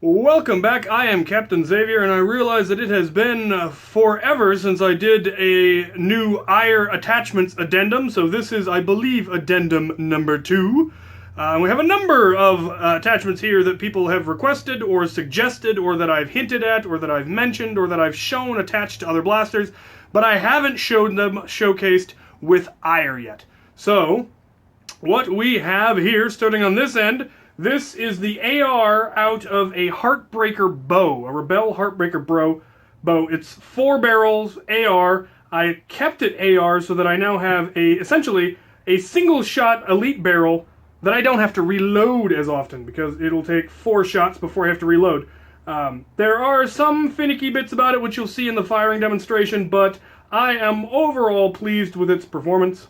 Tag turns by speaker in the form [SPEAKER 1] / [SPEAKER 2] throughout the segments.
[SPEAKER 1] Welcome back. I am Captain Xavier, and I realize that it has been forever since I did a new EIR attachments addendum. So this is, I believe, addendum number 2. We have a number of attachments here that people have requested or suggested or that I've hinted at or that I've mentioned or that I've shown attached to other blasters, but I haven't showed them showcased with EIR yet. So what we have here, starting on this end, this is the AR out of a Heartbreaker bow, a Rebel Heartbreaker bow. It's 4 barrels AR. I kept it AR so that I now have essentially a single shot elite barrel that I don't have to reload as often because it'll take 4 shots before I have to reload. There are some finicky bits about it which you'll see in the firing demonstration, but I am overall pleased with its performance.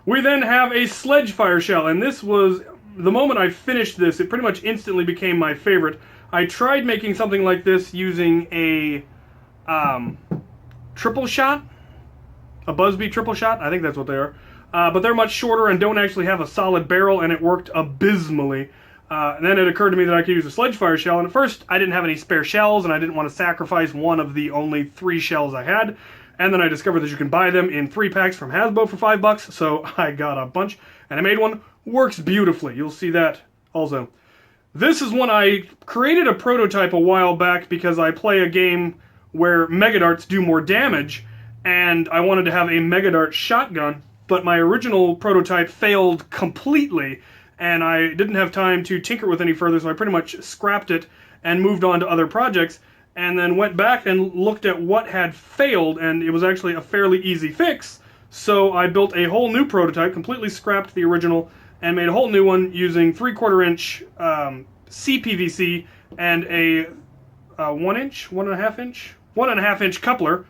[SPEAKER 1] We then have a sledge fire shell, and this was, the moment I finished this, it pretty much instantly became my favorite. I tried making something like this using a triple shot, a Busby triple shot, I think that's what they are. But they're much shorter and don't actually have a solid barrel, and it worked abysmally. And then it occurred to me that I could use a sledge fire shell, and at first I didn't have any spare shells, and I didn't want to sacrifice one of the only 3 shells I had. And then I discovered that you can buy them in 3 packs from Hasbro for $5, so I got a bunch, and I made one. Works beautifully. You'll see that also. This is one I created a prototype a while back because I play a game where Mega Darts do more damage, and I wanted to have a Mega Dart shotgun, but my original prototype failed completely, and I didn't have time to tinker with any further, so I pretty much scrapped it and moved on to other projects, and then went back and looked at what had failed, and it was actually a fairly easy fix. So I built a whole new prototype, completely scrapped the original, and made a whole new one using 3/4 inch CPVC and a 1 inch, 1.5 inch coupler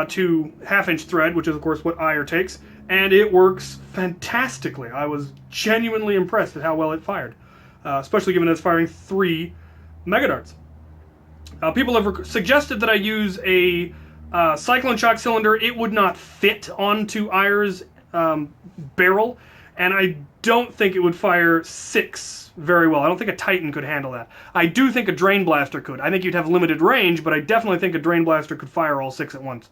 [SPEAKER 1] to 1/2 inch thread, which is of course what EIR takes, and it works fantastically. I was genuinely impressed at how well it fired, especially given it's firing 3 Mega Darts. People have suggested that I use a Cyclone Shock cylinder. It would not fit onto EIR's barrel, and I don't think it would fire 6 very well. I don't think a Titan could handle that. I do think a Drain Blaster could. I think you'd have limited range, but I definitely think a Drain Blaster could fire all 6 at once.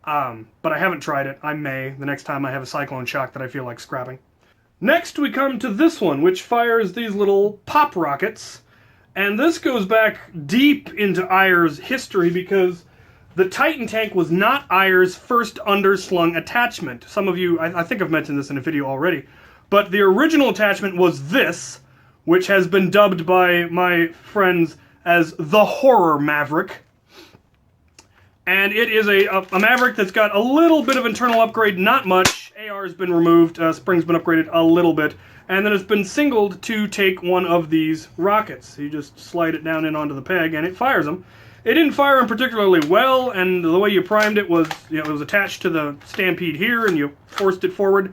[SPEAKER 1] But I haven't tried it. I may, the next time I have a Cyclone Shock that I feel like scrapping. Next we come to this one, which fires these little pop rockets. And this goes back deep into EIR's history because the Titan tank was not EIR's first underslung attachment. Some of you, I think I've mentioned this in a video already, but the original attachment was this, which has been dubbed by my friends as the Horror Maverick. And it is a Maverick that's got a little bit of internal upgrade, not much. AR has been removed, spring's been upgraded a little bit, and then it's been singled to take one of these rockets. You just slide it down in onto the peg and it fires them. It didn't fire them particularly well, and the way you primed it was, it was attached to the Stampede here, and you forced it forward.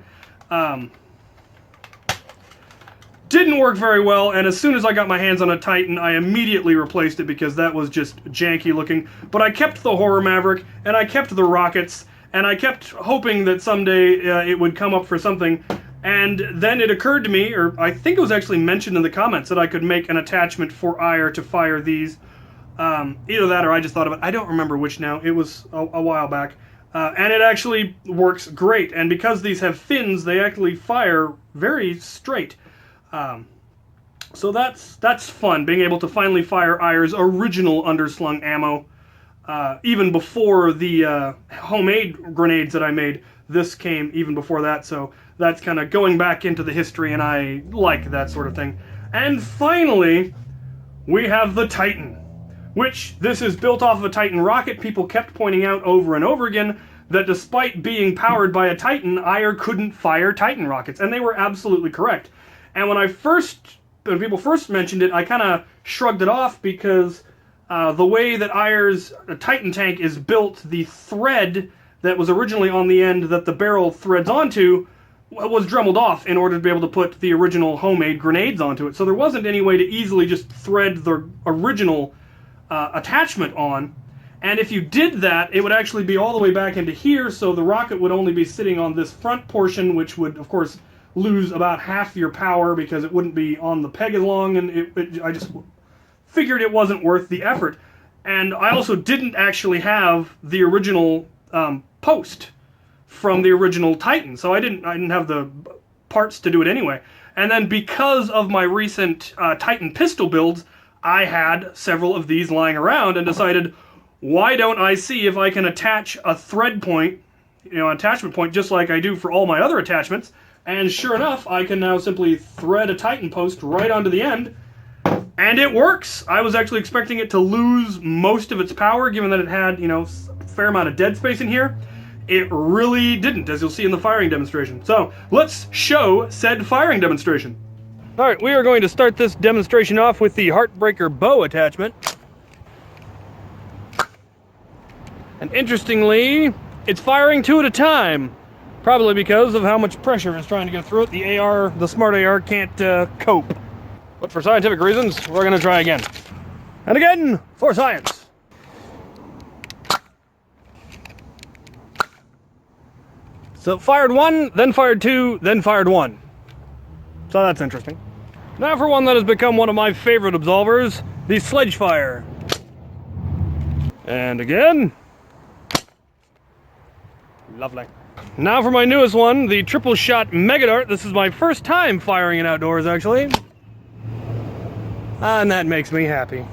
[SPEAKER 1] Didn't work very well, and as soon as I got my hands on a Titan, I immediately replaced it because that was just janky looking. But I kept the Horror Maverick, and I kept the rockets, and I kept hoping that someday it would come up for something. And then it occurred to me, or I think it was actually mentioned in the comments, that I could make an attachment for EIR to fire these. Either that or I just thought of it. I don't remember which now. It was a while back. And it actually works great. And because these have fins, they actually fire very straight. So that's fun, being able to finally fire EIR's original underslung ammo. Even before the homemade grenades that I made, this came even before that. So that's kind of going back into the history, and I like that sort of thing. And finally, we have the Titan, which this is built off of a Titan rocket. People kept pointing out over and over again that despite being powered by a Titan, EIR couldn't fire Titan rockets, and they were absolutely correct. And when people first mentioned it, I kind of shrugged it off because the way that EIR's Titan tank is built, the thread that was originally on the end that the barrel threads onto was dremeled off in order to be able to put the original homemade grenades onto it. So there wasn't any way to easily just thread the original attachment on. And if you did that, it would actually be all the way back into here, so the rocket would only be sitting on this front portion, which would, of course, lose about half your power because it wouldn't be on the peg as long, and I just figured it wasn't worth the effort. And I also didn't actually have the original post from the original Titan, so I didn't have the parts to do it anyway. And then because of my recent Titan pistol builds, I had several of these lying around and decided, why don't I see if I can attach a thread point, an attachment point, just like I do for all my other attachments. And sure enough, I can now simply thread a Titan post right onto the end, and it works. I was actually expecting it to lose most of its power, given that it had, a fair amount of dead space in here. It really didn't, as you'll see in the firing demonstration. So let's show said firing demonstration. All right, we are going to start this demonstration off with the Heartbreaker bow attachment. And interestingly, it's firing 2 at a time. Probably because of how much pressure is trying to go through it. The smart AR can't cope. But for scientific reasons, we're going to try again. And again, for science. So fired 1, then fired 2, then fired 1. So that's interesting. Now for one that has become one of my favorite absolvers, the sledge fire. And again. Lovely. Now for my newest one, the triple shot mega dart. This is my first time firing it outdoors, actually. And that makes me happy.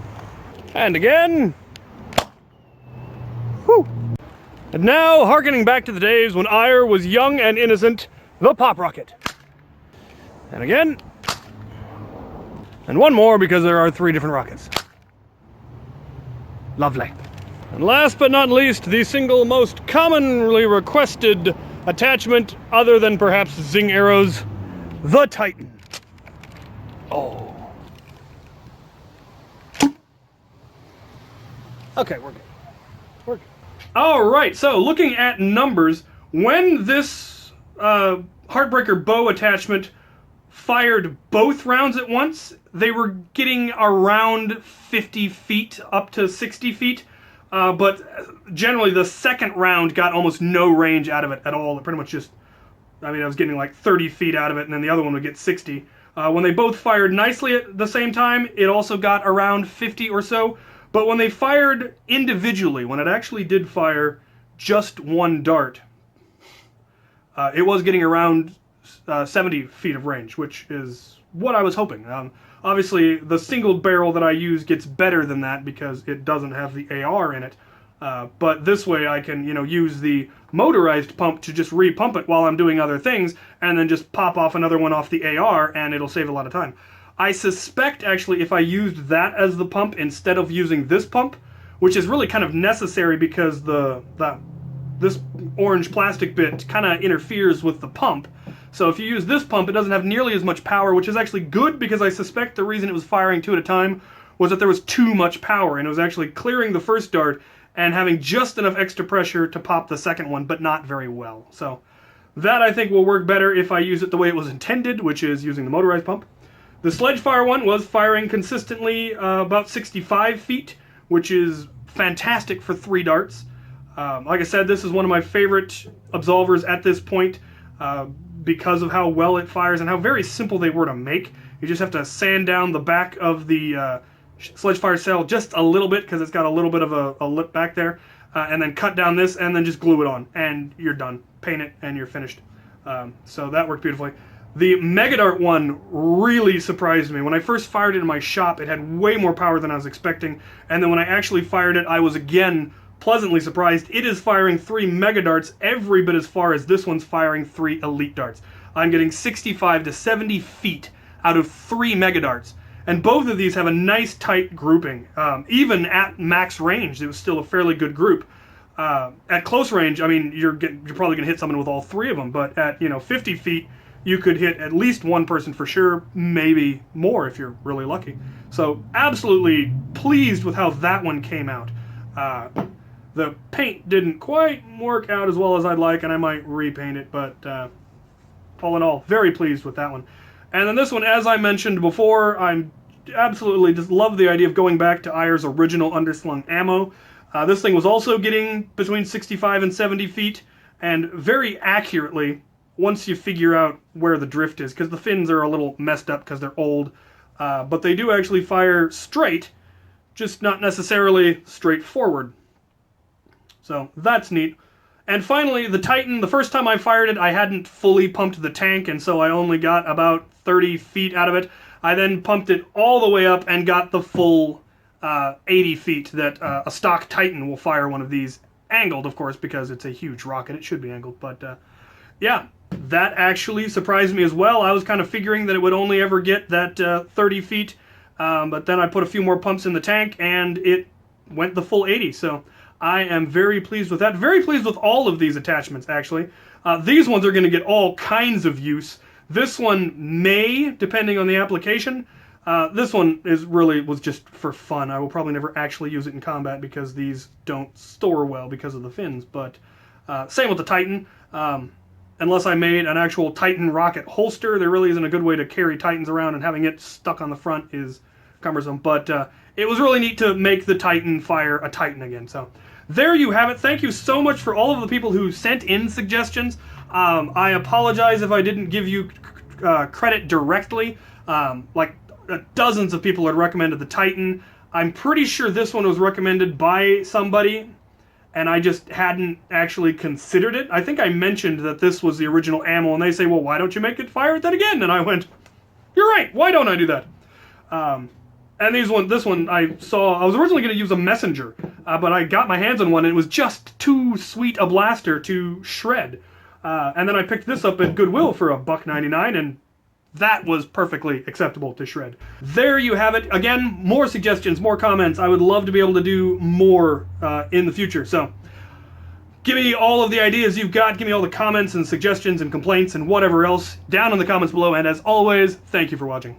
[SPEAKER 1] And again. Whew. And now, hearkening back to the days when EIR was young and innocent, the pop rocket. And again. And one more because there are 3 different rockets. Lovely. And last but not least, the single most commonly requested attachment, other than perhaps zing arrows, the Titan. Oh. Okay, we're good. We're good. Alright, so looking at numbers, when this Heartbreaker bow attachment fired both rounds at once, they were getting around 50 feet up to 60 feet. But generally the second round got almost no range out of it at all. It pretty much just, I was getting like 30 feet out of it, and then the other one would get 60. When they both fired nicely at the same time, it also got around 50 or so. But when they fired individually, when it actually did fire just one dart, it was getting around 70 feet of range, which is what I was hoping. Obviously, the single barrel that I use gets better than that because it doesn't have the AR in it. But this way I can, use the motorized pump to just re-pump it while I'm doing other things, and then just pop off another one off the AR, and it'll save a lot of time. I suspect, actually, if I used that as the pump instead of using this pump, which is really kind of necessary because this orange plastic bit kind of interferes with the pump. So if you use this pump, it doesn't have nearly as much power, which is actually good because I suspect the reason it was firing 2 at a time was that there was too much power, and it was actually clearing the first dart and having just enough extra pressure to pop the second one, but not very well. So that, I think, will work better if I use it the way it was intended, which is using the motorized pump. The sledge fire one was firing consistently about 65 feet, which is fantastic for 3 darts. Like I said, this is one of my favorite absolvers at this point because of how well it fires and how very simple they were to make. You just have to sand down the back of the sledge fire cell just a little bit because it's got a little bit of a lip back there, and then cut down this and then just glue it on, and you're done. Paint it and you're finished. So that worked beautifully. The Mega Dart one really surprised me. When I first fired it in my shop, it had way more power than I was expecting, and then when I actually fired it, I was again pleasantly surprised. It is firing 3 Mega Darts every bit as far as this one's firing 3 Elite Darts. I'm getting 65 to 70 feet out of 3 Mega Darts, and both of these have a nice tight grouping. Even at max range, it was still a fairly good group. At close range, you're probably going to hit someone with all 3 of them, but at 50 feet, you could hit at least one person for sure, maybe more if you're really lucky. So absolutely pleased with how that one came out. The paint didn't quite work out as well as I'd like, and I might repaint it, but all in all, very pleased with that one. And then this one, as I mentioned before, I'm absolutely just love the idea of going back to EIR's original underslung ammo. This thing was also getting between 65 and 70 feet, and very accurately, once you figure out where the drift is, because the fins are a little messed up because they're old, but they do actually fire straight, just not necessarily straightforward. So that's neat. And finally, the Titan, the first time I fired it, I hadn't fully pumped the tank, and so I only got about 30 feet out of it. I then pumped it all the way up and got the full 80 feet that a stock Titan will fire one of these. Angled, of course, because it's a huge rocket. It should be angled, but yeah, that actually surprised me as well. I was kind of figuring that it would only ever get that 30 feet, but then I put a few more pumps in the tank, and it went the full 80, so I am very pleased with that. Very pleased with all of these attachments, actually. These ones are going to get all kinds of use. This one may, depending on the application. This one was just for fun. I will probably never actually use it in combat because these don't store well because of the fins. But same with the Titan. Unless I made an actual Titan rocket holster, there really isn't a good way to carry Titans around, and having it stuck on the front is cumbersome. But it was really neat to make the Titan fire a Titan again. So there you have it. Thank you so much for all of the people who sent in suggestions. I apologize if I didn't give you credit directly. Dozens of people had recommended the Titan. I'm pretty sure this one was recommended by somebody, and I just hadn't actually considered it. I think I mentioned that this was the original ammo, and they say, well, why don't you make it fire that again? And I went, you're right, why don't I do that? And this one I saw, I was originally going to use a messenger, but I got my hands on one, and it was just too sweet a blaster to shred. And then I picked this up at Goodwill for $1.99, and that was perfectly acceptable to shred. There you have it. Again, more suggestions, more comments. I would love to be able to do more in the future. So give me all of the ideas you've got. Give me all the comments and suggestions and complaints and whatever else down in the comments below. And as always, thank you for watching.